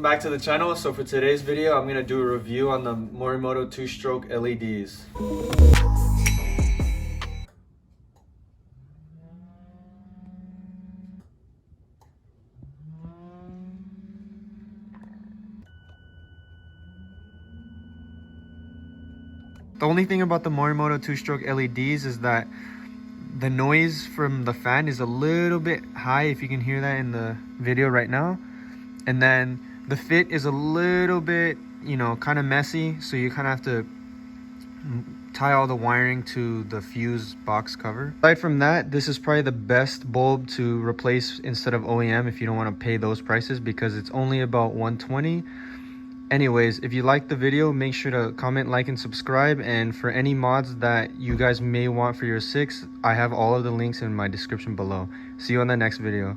back to the channel. So for today's video, I'm going to do a review on the Morimoto 2-stroke LEDs. The only thing about the Morimoto 2-stroke LEDs is that the noise from the fan is a little bit high, if you can hear that in the video right now. And then the fit is a little bit, you know, kind of messy, so you kind of have to tie all the wiring to the fuse box cover. Aside from that, this is probably the best bulb to replace instead of OEM if you don't want to pay those prices, because it's only about $120. Anyways, if you like the video, make sure to comment, like, and subscribe. And for any mods that you guys may want for your 6, I have all of the links in my description below. See you on the next video.